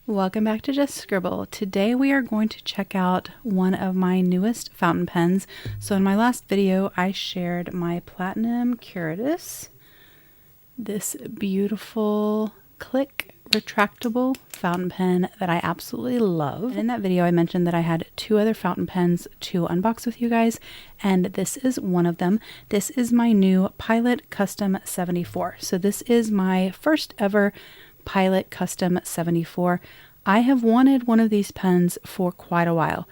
Welcome back to Just Scribble. Today we are going to check out one of my newest fountain pens. So in my last video I shared my Platinum Curatus, this beautiful click retractable fountain pen that I absolutely love. And in that video I mentioned that I had two other fountain pens to unbox with you guys, and this is one of them. This is my new Pilot Custom 74. So this is my first ever Pilot Custom 74. I have wanted one of these pens for quite a while,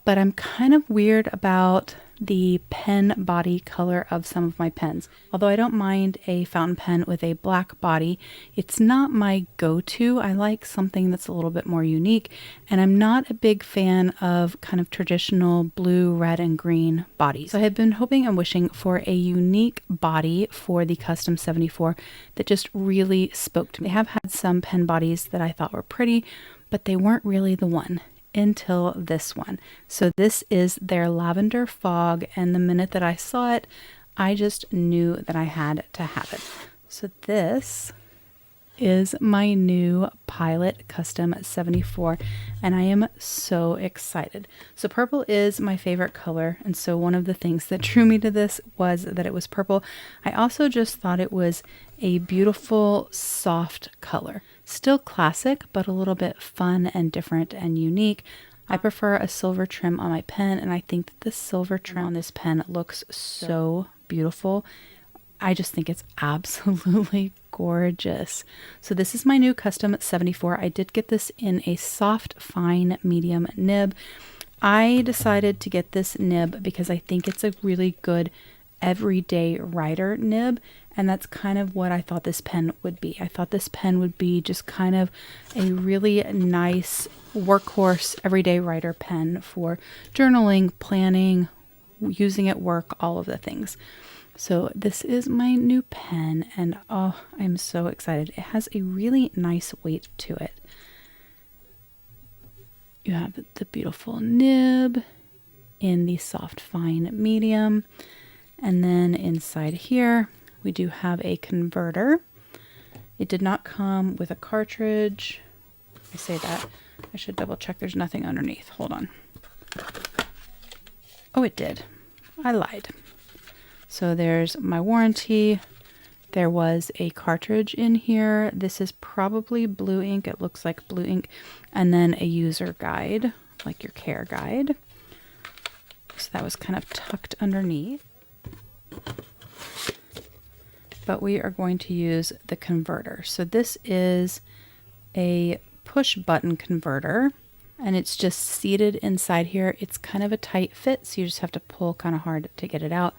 but I'm kind of weird about the pen body color of some of my pens. Although I don't mind a fountain pen with a black body, it's not my go-to. I like something that's a little bit more unique, and I'm not a big fan of kind of traditional blue, red, and green bodies. So I have been hoping and wishing for a unique body for the Custom 74 that just really spoke to me. They have had some pen bodies that I thought were pretty, but they weren't really the one until this one. So this is their Lavender Fog, and the minute that I saw it, I just knew that I had to have it. So this is my new Pilot Custom 74, and I am so excited. So purple is my favorite color, and so one of the things that drew me to this was that it was purple. I also just thought it was a beautiful soft color. Still classic, but a little bit fun and different and unique. I prefer a silver trim on my pen, and I think that the silver trim on this pen looks so beautiful. I just think it's absolutely gorgeous. So this is my new Custom 74. I did get this in a soft, fine, medium nib. I decided to get this nib because I think it's a really good everyday writer nib, and that's kind of what I thought this pen would be. I thought this pen would be just kind of a really nice workhorse everyday writer pen for journaling, planning, using at work, all of the things. So this is my new pen, and oh, I'm so excited. It has a really nice weight to it. You have the beautiful nib in the soft fine medium, and then inside here we do have a converter. It did not come with a cartridge. I say that. I should double check there's nothing underneath. Hold on. Oh, it did. I lied. So there's my warranty. There was a cartridge in here. This is probably blue ink. It looks like blue ink. And then a user guide, like your care guide. So that was kind of tucked underneath. But we are going to use the converter. So this is a push button converter, and it's just seated inside here. It's kind of a tight fit, so you just have to pull kind of hard to get it out.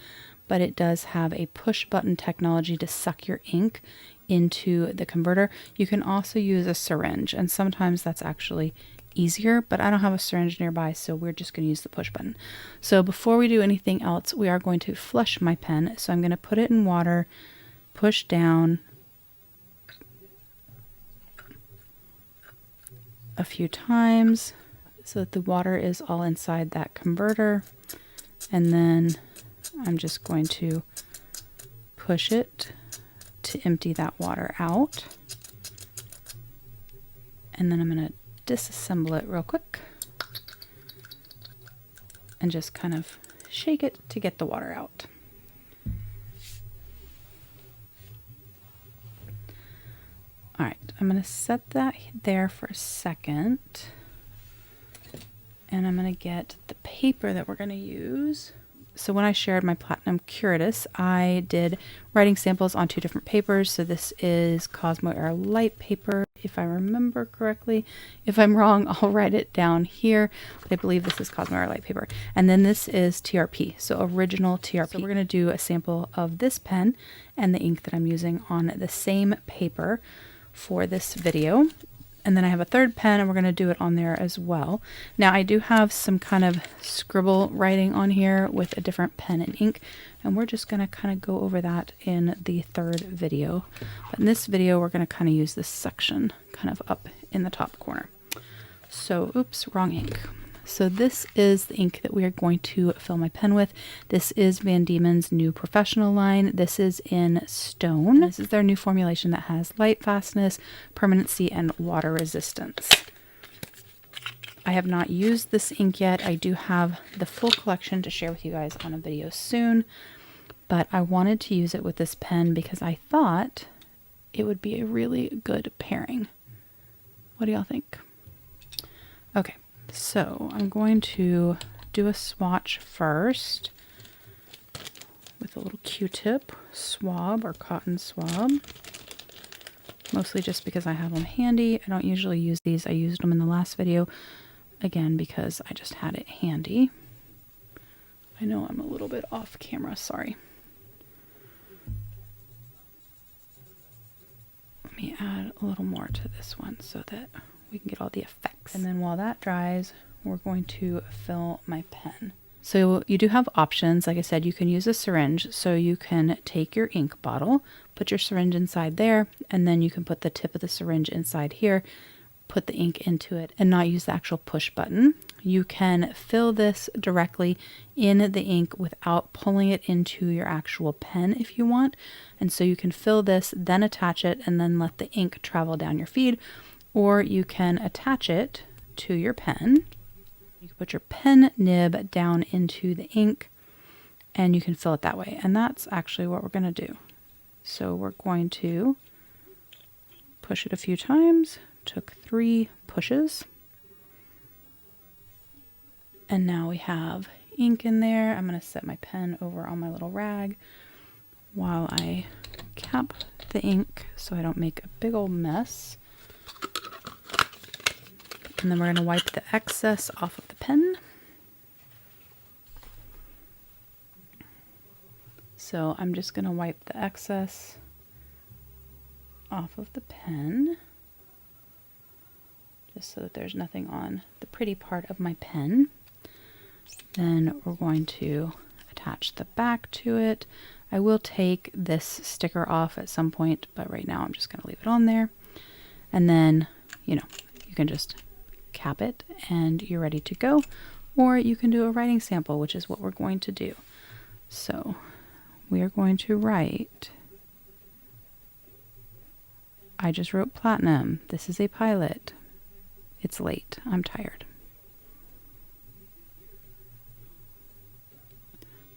But it does have a push button technology to suck your ink into the converter. You can also use a syringe, and sometimes that's actually easier, but I don't have a syringe nearby, so we're just going to use the push button. So before we do anything else, we are going to flush my pen. So I'm going to put it in water, push down a few times so that the water is all inside that converter, and then I'm just going to push it to empty that water out, and then I'm going to disassemble it real quick and just kind of shake it to get the water out. All right, I'm going to set that there for a second, and I'm going to get the paper that we're going to use. So when I shared my Platinum Curatus, I did writing samples on two different papers. So this is Cosmo Air Light paper, if I remember correctly. If I'm wrong, I'll write it down here. But I believe this is Cosmo Air Light paper. And then this is TRP, so original TRP. So we're going to do a sample of this pen and the ink that I'm using on the same paper for this video. And then I have a third pen, and we're going to do it on there as well. Now I do have some kind of scribble writing on here with a different pen and ink, and we're just going to kind of go over that in the third video. But in this video, we're going to kind of use this section kind of up in the top corner. So, oops, wrong ink. So this is the ink that we are going to fill my pen with. This is Van Dieman's new professional line. This is in stone. This is their new formulation that has light fastness, permanency, and water resistance. I have not used this ink yet. I do have the full collection to share with you guys on a video soon, but I wanted to use it with this pen because I thought it would be a really good pairing. What do y'all think? Okay, so I'm going to do a swatch first with a little Q-tip swab or cotton swab. Mostly just because I have them handy. I don't usually use these. I used them in the last video, again, because I just had it handy. I know I'm a little bit off camera, sorry. Let me add a little more to this one so that we can get all the effects. And then while that dries, we're going to fill my pen. So you do have options. Like I said, you can use a syringe. So you can take your ink bottle, put your syringe inside there, and then you can put the tip of the syringe inside here, put the ink into it, and not use the actual push button. You can fill this directly in the ink without pulling it into your actual pen if you want. And so you can fill this, then attach it, and then let the ink travel down your feed. Or you can attach it to your pen. You can put your pen nib down into the ink and you can fill it that way. And that's actually what we're going to do. So we're going to push it a few times. Took 3 pushes. And now we have ink in there. I'm going to set my pen over on my little rag while I cap the ink so I don't make a big old mess. And then we're going to wipe the excess off of the pen. So I'm just going to wipe the excess off of the pen, just so that there's nothing on the pretty part of my pen. Then we're going to attach the back to it. I will take this sticker off at some point, but right now I'm just going to leave it on there. And then, you know, you can just cap it and you're ready to go. Or you can do a writing sample, which is what we're going to do. So we are going to write, I just wrote platinum. This is a pilot. It's late. I'm tired.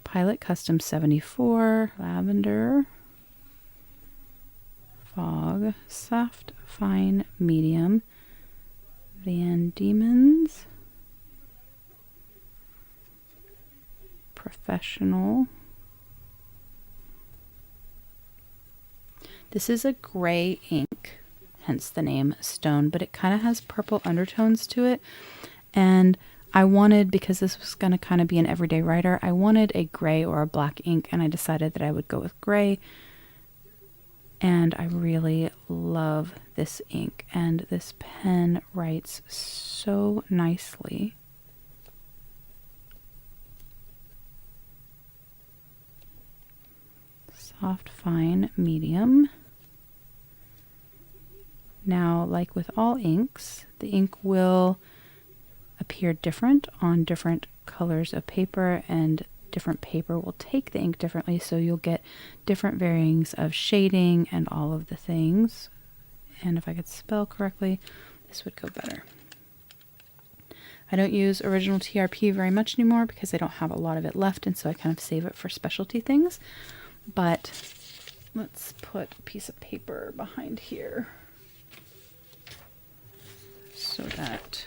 Pilot Custom 74, Lavender, Fog, Soft, Fine, Medium, Van Diemans, Professional. This is a gray ink, hence the name Stone, but it kind of has purple undertones to it. And I wanted, because this was going to kind of be an everyday writer, I wanted a gray or a black ink, and I decided that I would go with gray. And I really love this ink, and this pen writes so nicely. Soft, fine, medium. Now, like with all inks, the ink will appear different on different colors of paper, and different paper will take the ink differently, so you'll get different varyings of shading and all of the things. And if I could spell correctly, this would go better. I don't use original TRP very much anymore because I don't have a lot of it left, and so I kind of save it for specialty things. But let's put a piece of paper behind here so that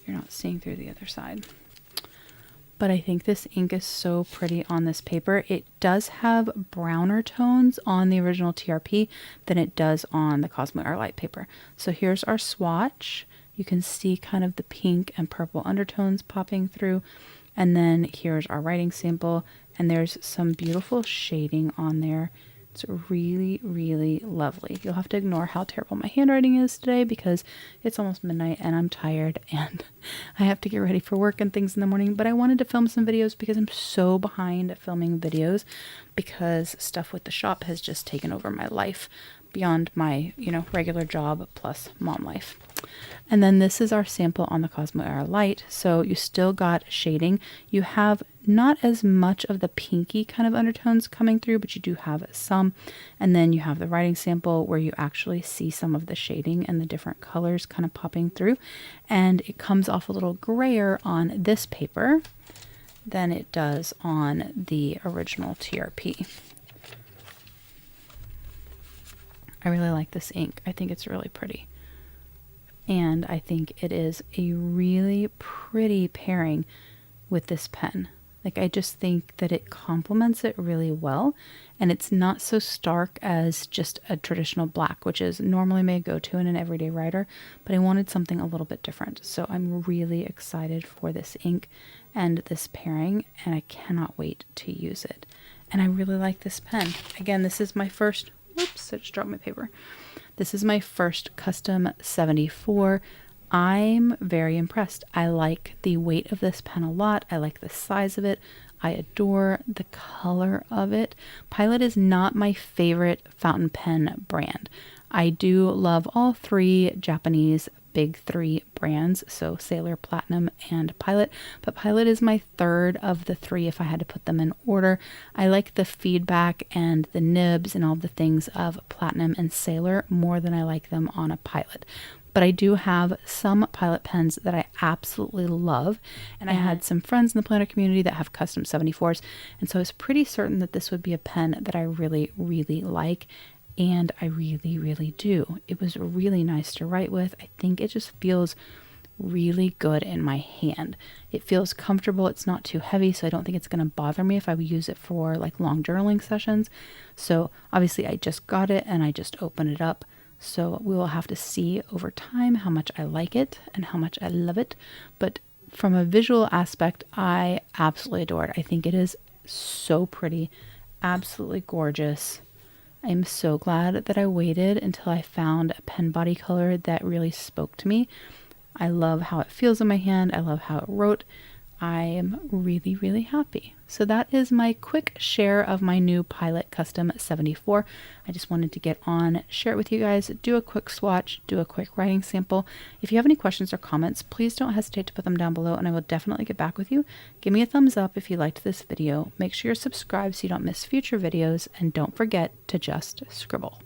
you're not seeing through the other side. But I think this ink is so pretty on this paper. It does have browner tones on the original TRP than it does on the Cosmo Airlight paper. So here's our swatch. You can see kind of the pink and purple undertones popping through. And then here's our writing sample, and there's some beautiful shading on there. It's really, really lovely. You'll have to ignore how terrible my handwriting is today because it's almost midnight and I'm tired and I have to get ready for work and things in the morning. But I wanted to film some videos because I'm so behind at filming videos because stuff with the shop has just taken over my life beyond my, regular job plus mom life. And then this is our sample on the Cosmo Air Light. So you still got shading. You have not as much of the pinky kind of undertones coming through, but you do have some. And then you have the writing sample where you actually see some of the shading and the different colors kind of popping through. And it comes off a little grayer on this paper than it does on the original TRP. I really like this ink. I think it's really pretty. And I think it is a really pretty pairing with this pen. Like, I just think that it complements it really well, and it's not so stark as just a traditional black, which is normally my go-to in an everyday writer, but I wanted something a little bit different. So I'm really excited for this ink and this pairing, and I cannot wait to use it. And I really like this pen. Again, this is my first, whoops, I just dropped my paper. This is my first custom 74. I'm very impressed. I like the weight of this pen a lot. I like the size of it. I adore the color of it. Pilot is not my favorite fountain pen brand. I do love all three Japanese big three brands, so Sailor, Platinum, and Pilot, but Pilot is my third of the three if I had to put them in order. I like the feedback and the nibs and all the things of Platinum and Sailor more than I like them on a Pilot. But I do have some Pilot pens that I absolutely love, and I had some friends in the planner community that have custom 74s, and so I was pretty certain that this would be a pen that I really, really like. And I really, really do. It was really nice to write with. I think it just feels really good in my hand. It feels comfortable. It's not too heavy, so I don't think it's going to bother me if I use it for like long journaling sessions. So obviously I just got it and I just opened it up. So we will have to see over time how much I like it and how much I love it. But from a visual aspect, I absolutely adore it. I think it is so pretty, absolutely gorgeous. I'm so glad that I waited until I found a pen body color that really spoke to me. I love how it feels in my hand. I love how it wrote. I am really, really happy. So that is my quick share of my new Pilot Custom 74. I just wanted to get on, share it with you guys, do a quick swatch, do a quick writing sample. If you have any questions or comments, please don't hesitate to put them down below and I will definitely get back with you. Give me a thumbs up if you liked this video. Make sure you're subscribed so you don't miss future videos, and don't forget to just scribble.